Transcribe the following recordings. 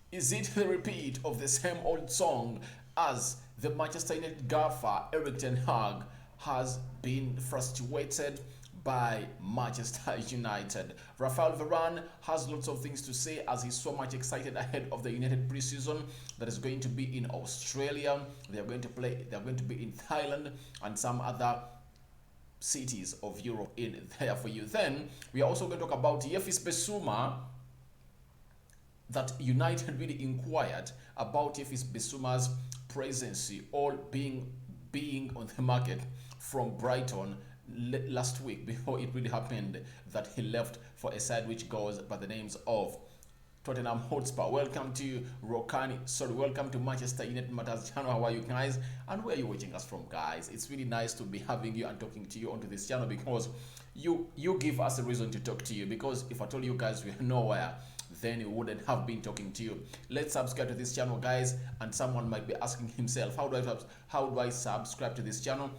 Is it the repeat of the same old song as the Manchester United gaffer Erik Ten Hag has been frustrated by Manchester United? Raphael Varane has lots of things to say as he's so much excited ahead of the United preseason that is going to be in Australia. They are going to play. They are going to be in Thailand and some other cities of Europe in there for you. Then we are also going to talk about Yves Bissouma, that United really inquired about Yves Bissouma's presence all being on the market from Brighton last week before it really happened that he left for a side which goes by the names of Tottenham Hotspur. Welcome to welcome to Manchester United Matters channel. How are you guys? And where are you watching us from, guys? It's really nice to be having you and talking to you onto this channel because you give us a reason to talk to you. Because if I told you guys we're nowhere, then we wouldn't have been talking to you. Let's subscribe to this channel, guys. And someone might be asking himself, how do I subscribe to this channel?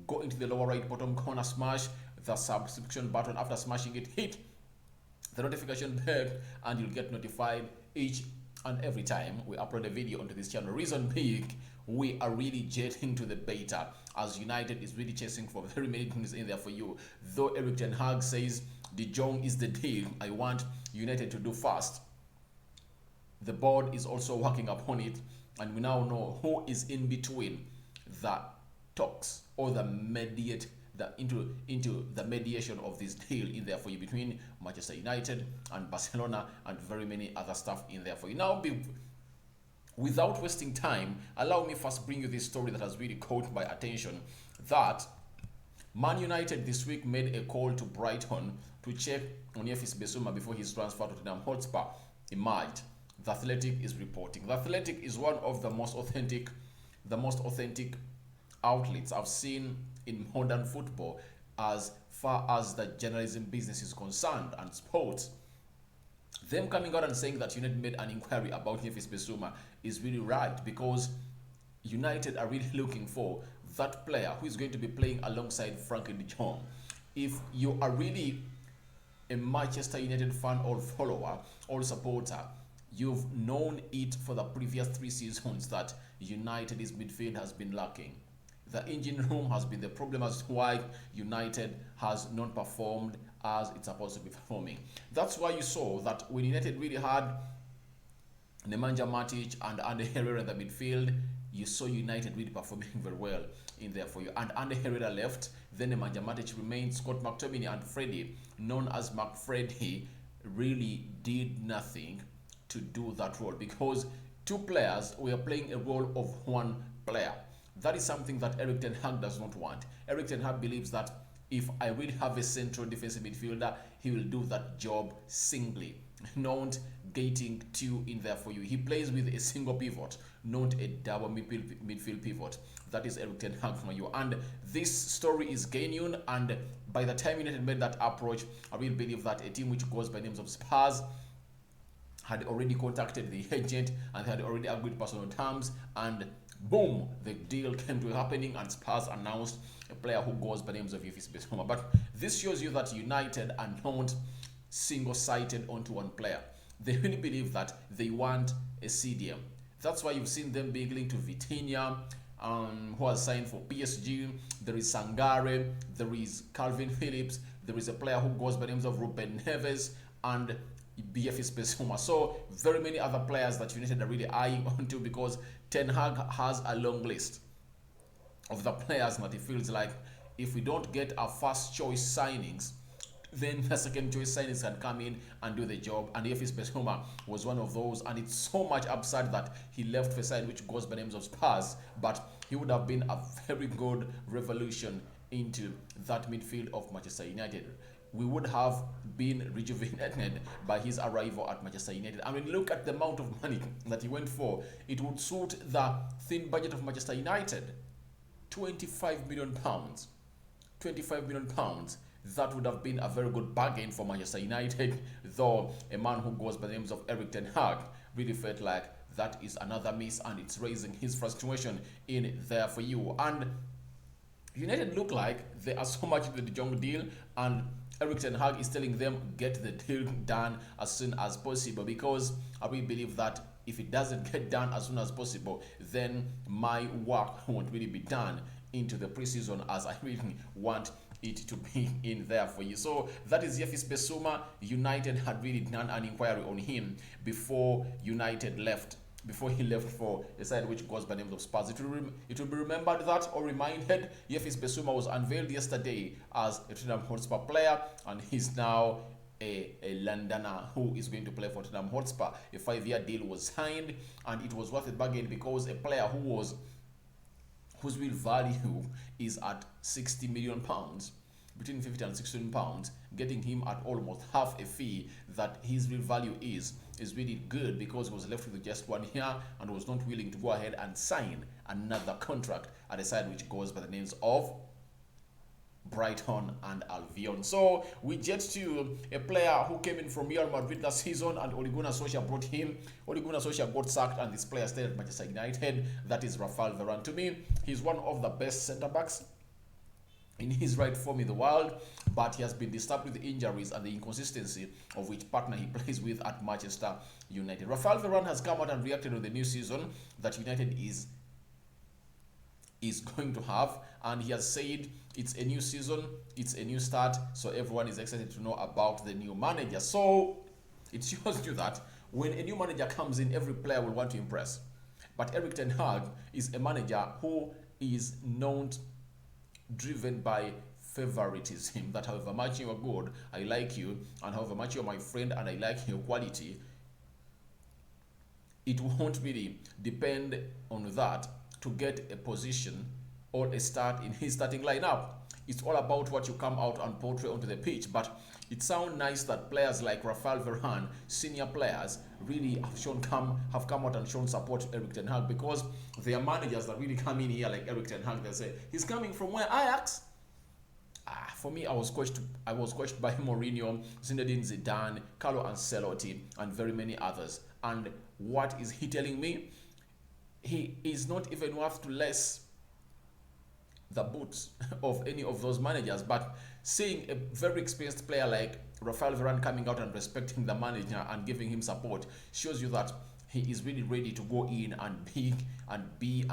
Go into the lower right bottom corner, smash the subscription button. After smashing it, hit the notification bell and you'll get notified each and every time we upload a video onto this channel. Reason being, we are really jetting to the beta as United is really chasing for very many things in there for you. Though Erik Ten Hag says De Jong is the deal, I want United to do fast. The board is also working upon it, and we now know who is in between the talks or the mediate into the mediation of this deal in there for you between Manchester United and Barcelona and very many other stuff in there for you. Now, without wasting time, allow me first bring you this story that has really caught my attention. That Man United this week made a call to Brighton to check on Yves Bissouma before his transfer to Tottenham Hotspur emerged. The Athletic is reporting. The Athletic is one of the most authentic outlets I've seen in modern football as far as the journalism business is concerned and sports. Them coming out and saying that United made an inquiry about Yves Bissouma is really right, because United are really looking for that player who is going to be playing alongside Frankie de Jong. If you are really a Manchester United fan or follower or supporter, you've known it for the previous 3 seasons that United's midfield has been lacking. The engine room has been the problem as to why United has not performed as it's supposed to be performing. That's why you saw that when United really had Nemanja Matic and Ander Herrera in the midfield, you saw United really performing very well in there for you. And Ander Herrera left, then Nemanja Matic remained. Scott McTominay and Freddie, known as McFreddy, really did nothing to do that role, because 2 players were playing a role of 1 player. That is something that Erik Ten Hag does not want. Erik Ten Hag believes that if I really have a central defensive midfielder, he will do that job singly, not getting 2 in there for you. He plays with a single pivot, not a double midfield pivot. That is Erik Ten Hag for you. And this story is genuine, and by the time United made that approach, I really believe that a team which goes by names of Spurs had already contacted the agent and had already agreed personal terms, and boom, the deal came to happening and Spurs announced a player who goes by names of Yves Bissouma. But this shows you that United are not single-sighted onto 1 player. They really believe that they want a CDM. That's why you've seen them being linked to Vitinha, who has signed for PSG. There is Sangare, there is Calvin Phillips, there is a player who goes by names of Ruben Neves, and Yves Bissouma. So very many other players that United are really eyeing onto, because Ten Hag has a long list of the players that he feels like if we don't get our first choice signings, then the second choice signings can come in and do the job. And Yves Bissouma was one of those, and it's so much upside that he left for a side which goes by names of Spurs, but he would have been a very good revolution into that midfield of Manchester United. We would have been rejuvenated by his arrival at Manchester United. And when you look at the amount of money that he went for, it would suit the thin budget of Manchester United. £25 million. £25 million. That would have been a very good bargain for Manchester United, though a man who goes by the names of Erik Ten Hag really felt like that is another miss, and it's raising his frustration in there for you. And United look like they are so much into the De Jong deal, and Erik Ten Hag is telling them get the deal done as soon as possible, because I really believe that if it doesn't get done as soon as possible, then my work won't really be done into the preseason as I really want it to be in there for you. So that is Yves Bissouma. United had really done an inquiry on him before United left. Before he left for a side which goes by the name of Spurs. It will be remembered that, or reminded, Yves Bissouma was unveiled yesterday as a Tottenham Hotspur player, and he's now a Londoner who is going to play for Tottenham Hotspur. A 5-year deal was signed, and it was worth a bargain, because a player whose real value is at £60 million, between 50 and 60 million pounds, getting him at almost half a fee that his real value is really good, because he was left with just 1 year and was not willing to go ahead and sign another contract at a side which goes by the names of Brighton and Albion. So we get to a player who came in from Real Madrid last season, and Ole Gunnar Solskjaer brought him. Ole Gunnar Solskjaer got sacked, and this player stayed at Manchester United. That is Raphael Varane. To me, he's one of the best centre-backs in his right form in the world, but he has been disturbed with the injuries and the inconsistency of which partner he plays with at Manchester United. Raphael Varane has come out and reacted on the new season that United is going to have, and he has said it's a new season, it's a new start, so everyone is excited to know about the new manager. So it shows you that when a new manager comes in, every player will want to impress. But Erik Ten Hag is a manager who is known, driven by favoritism, that however much you are good, I like you, and however much you're my friend and I like your quality, it won't really depend on that to get a position or a start in his starting lineup. It's all about what you come out and portray onto the pitch. But it sounds nice that players like Raphael Varane, senior players, really have come out and shown support to Erik Ten Hag, because they are managers that really come in here like Erik Ten Hag. They say he's coming from where? Ajax. For me, I was coached by Mourinho, Zinedine Zidane, Carlo Ancelotti, and very many others. And what is he telling me? He is not even worth to less the boots of any of those managers. But seeing a very experienced player like Raphael Varane coming out and respecting the manager and giving him support shows you that he is really ready to go in and be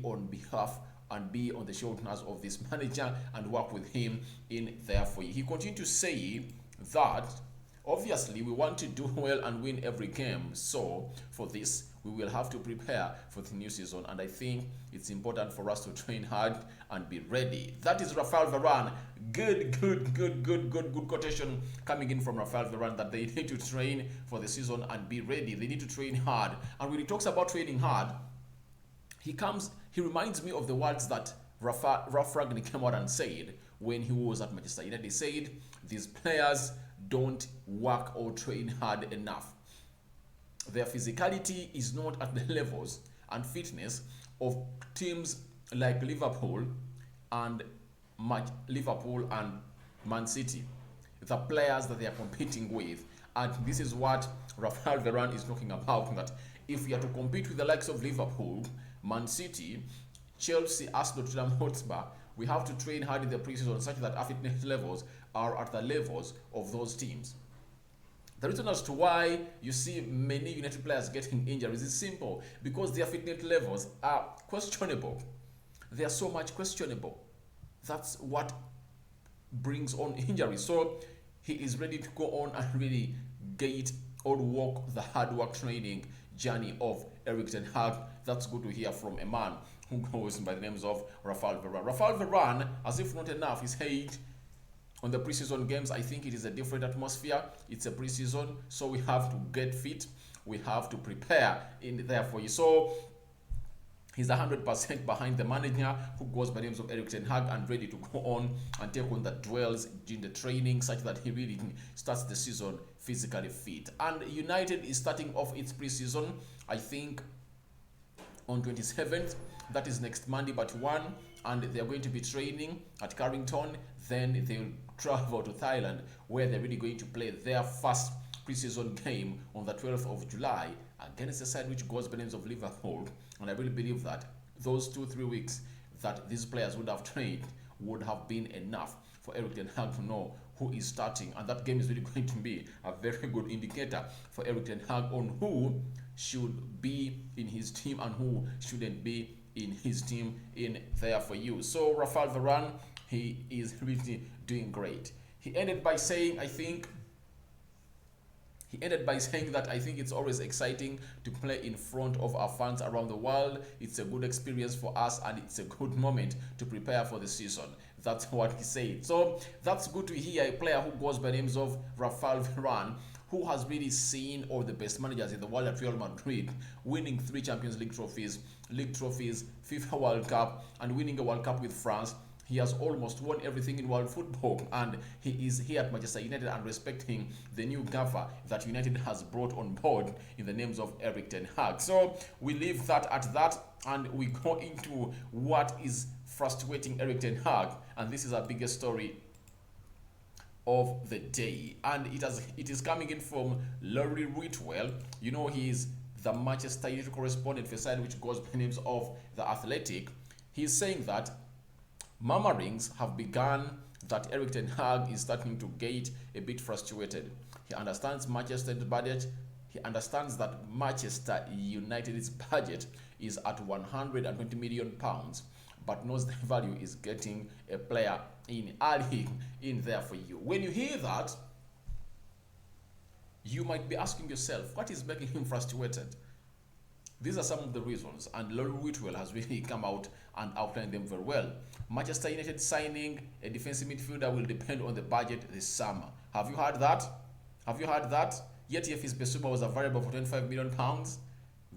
on behalf and be on the shoulders of this manager and work with him in there for you. He continued to say that obviously we want to do well and win every game, so for this we will have to prepare for the new season, and I think it's important for us to train hard and be ready. That is Raphael Varane. Good quotation coming in from Raphael Varane, that they need to train for the season and be ready. They need to train hard. And when he talks about training hard, he reminds me of the words that Ralph Rangnick came out and said when he was at Manchester United. He said these players don't work or train hard enough. Their physicality is not at the levels and fitness of teams like Liverpool and Man City, the players that they are competing with. And this is what Raphael Varane is talking about, that if you are to compete with the likes of Liverpool, Man City, Chelsea, Arsenal, Tottenham Hotspur, we have to train hard in the preseason such that our fitness levels are at the levels of those teams. The reason as to why you see many United players getting injuries is simple, because their fitness levels are questionable. They are so much questionable. That's what brings on injuries. So he is ready to go on and really get or walk the hard work training journey of Erik Ten Hag. That's good to hear from a man who goes by the names of Raphael Varane. Raphael Varane, as if not enough, is said on the preseason games, I think it is a different atmosphere. It's a preseason, so we have to get fit. We have to prepare in there for you. So he's 100% behind the manager who goes by the names of Erik Ten Hag and ready to go on and take on the duels during the training such that he really starts the season physically fit. And United is starting off its preseason, I think, on 27th. That is next Monday but 1, and they're going to be training at Carrington. Then they'll travel to Thailand, where they're really going to play their first preseason game on the 12th of July against a side which goes by the names of Liverpool. And I really believe that those 2-3 weeks that these players would have trained would have been enough for Erik Ten Hag to know who is starting, and that game is really going to be a very good indicator for Erik Ten Hag on who should be in his team and who shouldn't be in his team in there for you. So Raphael Varane, he is really doing great. He ended by saying that I think it's always exciting to play in front of our fans around the world. It's a good experience for us and it's a good moment to prepare for the season. That's what he said. So that's good to hear a player who goes by the names of Raphael Varane, who has really seen all the best managers in the world at Real Madrid, winning 3 Champions League trophies, FIFA World Cup, and winning a World Cup with France. He has almost won everything in world football, and he is here at Manchester United and respecting the new gaffer that United has brought on board in the names of Erik Ten Hag. So we leave that at that, and we go into what is frustrating Erik Ten Hag, and this is our biggest story of the day, and it is coming in from Laurie Whitwell. You know, he is the Manchester United correspondent for a side which goes by the names of The Athletic. He's saying that murmurings have begun that Erik Ten Hag is starting to get a bit frustrated. He understands Manchester's budget. He understands that Manchester United's budget is at £120 million, but knows the value is getting a player in early in there for you. When you hear that, you might be asking yourself, what is making him frustrated? These are some of the reasons, and Laurie Whitwell has really come out and outlined them very well. Manchester United signing a defensive midfielder will depend on the budget this summer. Have you heard that? Have you heard that? Yet Yves Bissouma was available for £25 million.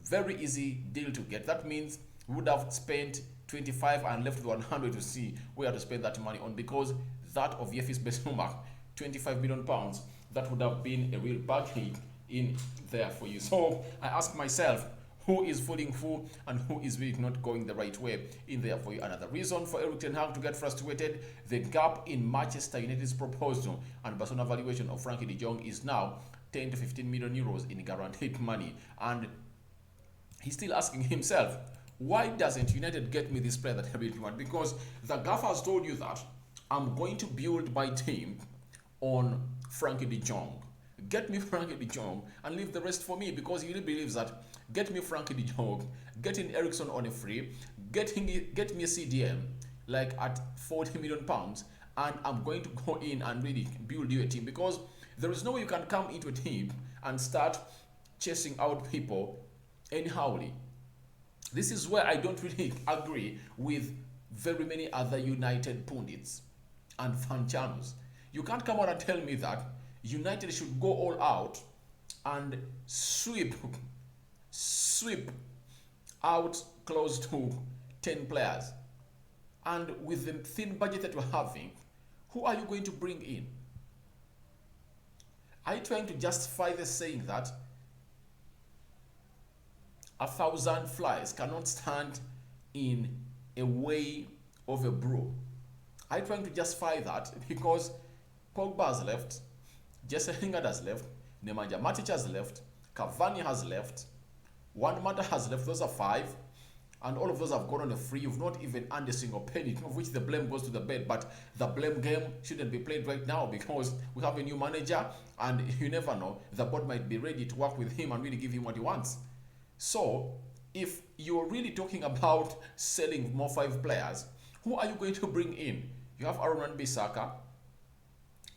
Very easy deal to get. That means we would have spent 25 and left with 100 to see where to spend that money on, because that of Yves Bissouma, £25 million, that would have been a real bargain in there for you. So I ask myself, who is fooling who and who is really not going the right way in there for you? Another reason for Erik Ten Hag to get frustrated, the gap in Manchester United's proposal and Barcelona valuation of Frankie de Jong is now 10 to 15 million euros in guaranteed money. And he's still asking himself, why doesn't United get me this player that I really want? Because the gaffer has told you that I'm going to build my team on Frankie de Jong. Get me Frankie de Jong and leave the rest for me, because he really believes that get me Frankie de Jong, getting Ericsson on a free, get me a CDM like at £40 million, and I'm going to go in and really build you a team, because there is no way you can come into a team and start chasing out people anyhowly. This is where I don't really agree with very many other United pundits and fan channels. You can't come out and tell me that United should go all out and sweep out close to 10 players. And with the thin budget that we're having, who are you going to bring in? Are you trying to justify the saying that 1,000 flies cannot stand in a way of a brew? Are you trying to justify that because Pogba has left, Jesse Lingard has left, Nemanja Matic has left, Cavani has left, Juan Mata has left? Those are 5, and all of those have gone on a free. You've not even earned a single penny, of which the blame goes to the bed. But the blame game shouldn't be played right now, because we have a new manager, and you never know, the board might be ready to work with him and really give him what he wants. So if you're really talking about selling more 5 players, who are you going to bring in? You have Aaron Wan-Bissaka,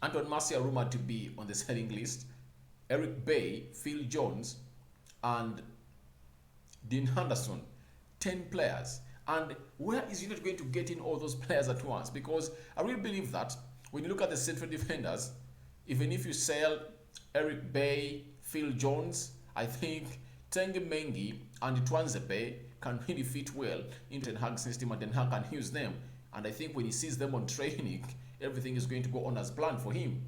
Anton Martial rumored to be on the selling list, Eric Bay, Phil Jones, and Dean Henderson. 10 players. And where is United going to get in all those players at once? Because I really believe that when you look at the central defenders, even if you sell Eric Bay, Phil Jones, I think Tengue Mengi and Twanzebe can really fit well into Ten Hag's system, and Ten Hag can use them. And I think when he sees them on training, everything is going to go on as planned for him.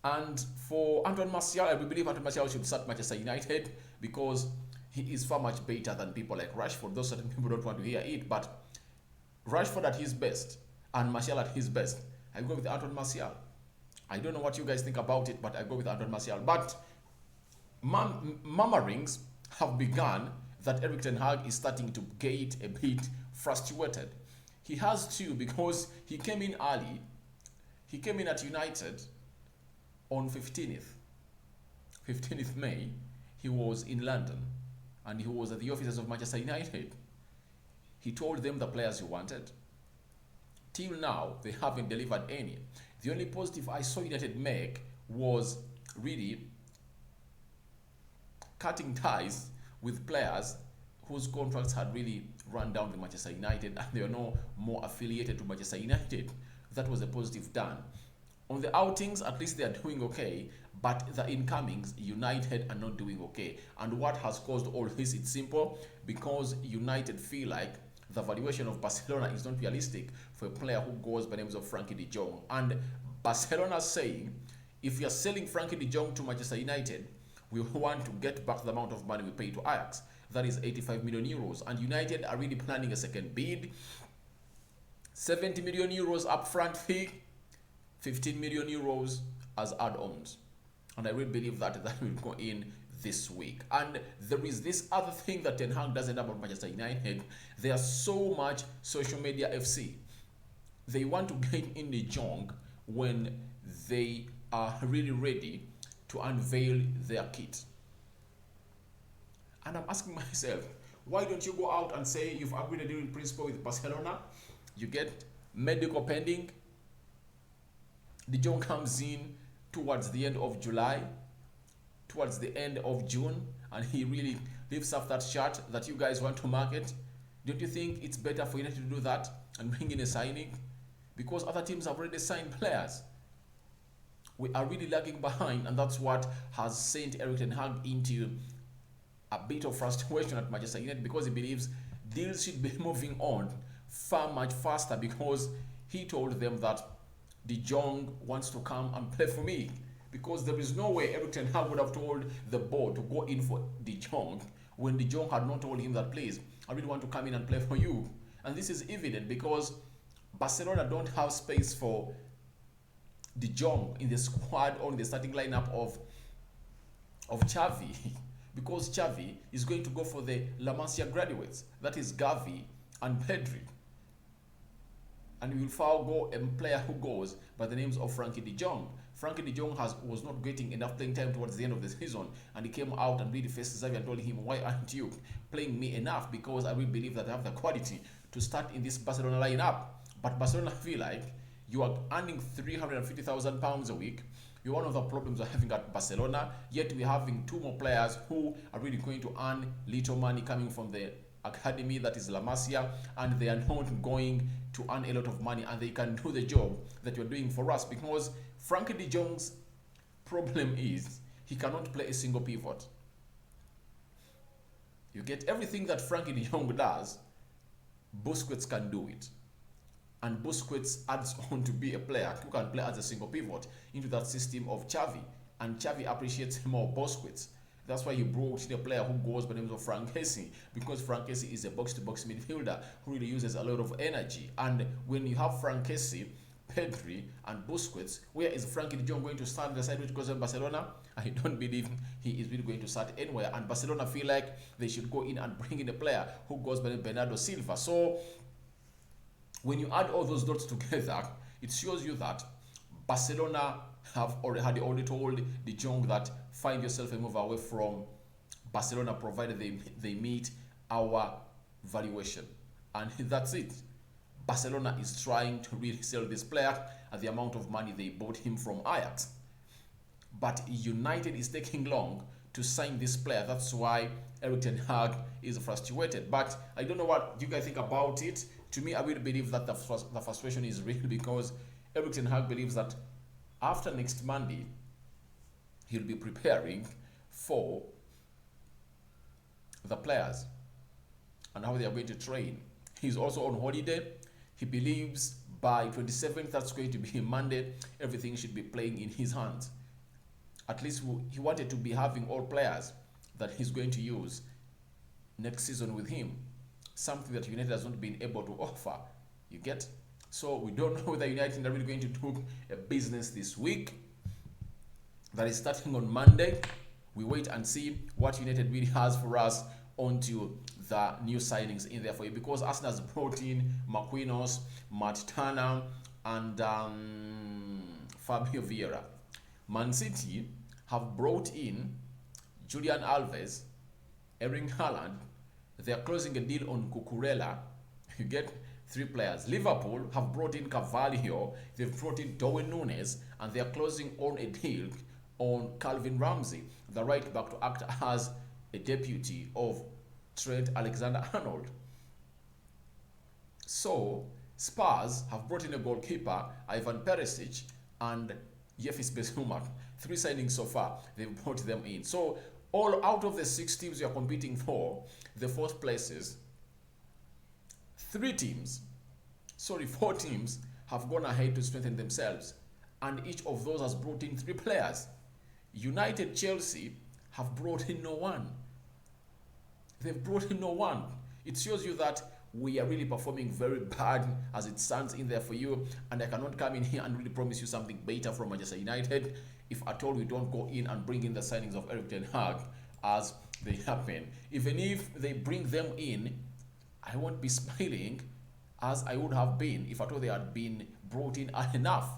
And for Antoine Martial, I believe Antoine Martial should start Manchester United, because he is far much better than people like Rashford. Those certain people don't want to hear it, but Rashford at his best and Martial at his best, I go with Antoine Martial. I don't know what you guys think about it, but I go with Antoine Martial. But murmurings have begun that Erik Ten Hag is starting to get a bit frustrated. He has two because he came in early. He came in at United on 15th May. He was in London and he was at the offices of Manchester United. He told them the players he wanted. Till now, they haven't delivered any. The only positive I saw United make was really cutting ties with players whose contracts had really run down to Manchester United and they are no more affiliated to Manchester United. That was a positive done. On the outings, at least they are doing okay, but the incomings, United are not doing okay. And what has caused all this? It's simple, because United feel like the valuation of Barcelona is not realistic for a player who goes by the names of Frankie de Jong. And Barcelona saying, if you're selling Frankie de Jong to Manchester United, we want to get back the amount of money we pay to Ajax. That is 85 million euros. And United are really planning a second bid. 70 million euros upfront fee, 15 million euros as add-ons. And I really believe that will go in this week. And there is this other thing that Ten Hag doesn't know about Manchester United. They are so much social media FC. They want to get in de Jong when they are really ready to unveil their kit. And I'm asking myself, why don't you go out and say you've agreed a deal in principle with Barcelona? You get medical pending. De Jong comes in towards the end of July, towards the end of June, and he really lifts up that shirt that you guys want to market. Don't you think it's better for United to do that and bring in a signing? Because other teams have already signed players. We are really lagging behind, and that's what has sent Erik Ten Hag into a bit of frustration at Manchester United, because he believes deals should be moving on far much faster, because he told them that De Jong wants to come and play for me, because there is no way Erik Ten Hag would have told the board to go in for De Jong when De Jong had not told him that, please, I really want to come in and play for you. And this is evident because Barcelona don't have space for De Jong in the squad or in the starting lineup of Xavi, because Xavi is going to go for the La Masia graduates, that is Gavi and Pedri. And we will forego a player who goes by the names of Frankie de Jong. Frankie de Jong was not getting enough playing time towards the end of the season, and he came out and really faced Xavi and told him, why aren't you playing me enough? Because I will believe that I have the quality to start in this Barcelona lineup. But Barcelona feel like you are earning £350,000 a week. You're one of the problems we're having at Barcelona, yet we're having two more players who are really going to earn little money coming from the academy, that is La Masia, and they are not going to earn a lot of money, and they can do the job that you're doing for us, because Frankie de Jong's problem is he cannot play a single pivot. You get everything that Frankie de Jong does, Busquets can do it. And Busquets adds on to be a player who can play as a single pivot into that system of Xavi. And Xavi appreciates more Busquets. That's why he brought in a player who goes by the name of Frank Kessie, because Frank Kessie is a box-to-box midfielder who really uses a lot of energy. And when you have Frank Kessie, Pedri, and Busquets, where is Frankie de Jong going to stand the side which goes in Barcelona? I don't believe he is really going to start anywhere. And Barcelona feel like they should go in and bring in a player who goes by the name Bernardo Silva. So when you add all those dots together, it shows you that Barcelona had already told De Jong that find yourself a move away from Barcelona, provided they meet our valuation. And that's it. Barcelona is trying to really sell this player at the amount of money they bought him from Ajax. But United is taking long to sign this player. That's why Erik Ten Hag is frustrated. But I don't know what you guys think about it. To me, I really believe that the frustration is real, because Erik Ten Hag believes that after next Monday, he'll be preparing for the players and how they are going to train. He's also on holiday. He believes by 27th, that's going to be Monday, everything should be playing in his hands. At least he wanted to be having all players that he's going to use next season with him. Something that United has not been able to offer. You get? So we don't know whether United are really going to do a business this week. That is starting on Monday. We wait and see what United really has for us onto the new signings in there for you, because Arsenal has brought in Marquinhos, Matt Turner, and Fabio Vieira. Man City have brought in Julian Alves, Erling Haaland. They are closing a deal on Cucurella. You get 3 players. Liverpool have brought in Carvalho, they've brought in Darwin Núñez, and they are closing on a deal on Calvin Ramsey, the right back, to act as a deputy of Trent Alexander-Arnold. So Spurs have brought in a goalkeeper, Ivan Perisic, and Yves Bissouma. 3 signings so far, they've brought them in. So all out of the 6 teams you are competing for the 4th places, 4 teams have gone ahead to strengthen themselves, and each of those has brought in 3 players. United, Chelsea have brought in no one. They've brought in no one. It shows you that we are really performing very bad as it stands in there for you, and I cannot come in here and really promise you something better from Manchester United if at all we don't go in and bring in the signings of Erik Ten Hag as they happen. Even if they bring them in, I won't be smiling as I would have been if at all they had been brought in enough.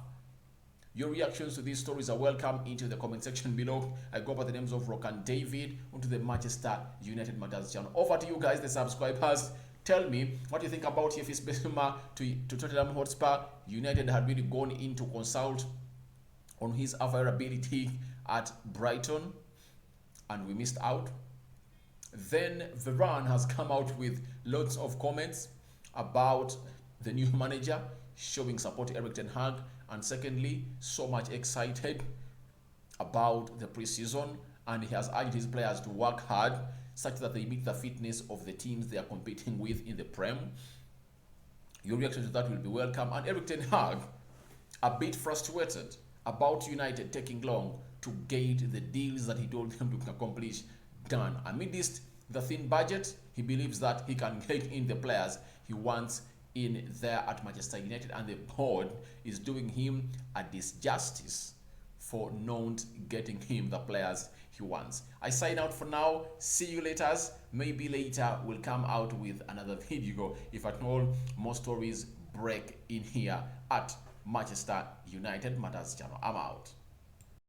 Your reactions to these stories are welcome into the comment section below. I go by the names of Rock and David onto the Manchester United Matters channel. Over to you guys, the subscribers. Tell me what you think about Yves Bissouma to Tottenham Hotspur. United had really gone in to consult on his availability at Brighton, and we missed out. Then Varane has come out with lots of comments about the new manager, showing support to Erik Ten Hag, and secondly, so much excited about the preseason, and he has urged his players to work hard such that they meet the fitness of the teams they are competing with in the Prem. Your reaction to that will be welcome. And Erik Ten Hag, a bit frustrated about United taking long to get the deals that he told them to accomplish done. Amidst the thin budget, he believes that he can get in the players he wants in there at Manchester United, and the board is doing him a disjustice for not getting him the players he wants. I sign out for now. See you later. Maybe later we'll come out with another video if at all more stories break in here at Manchester United Matters channel. I'm out.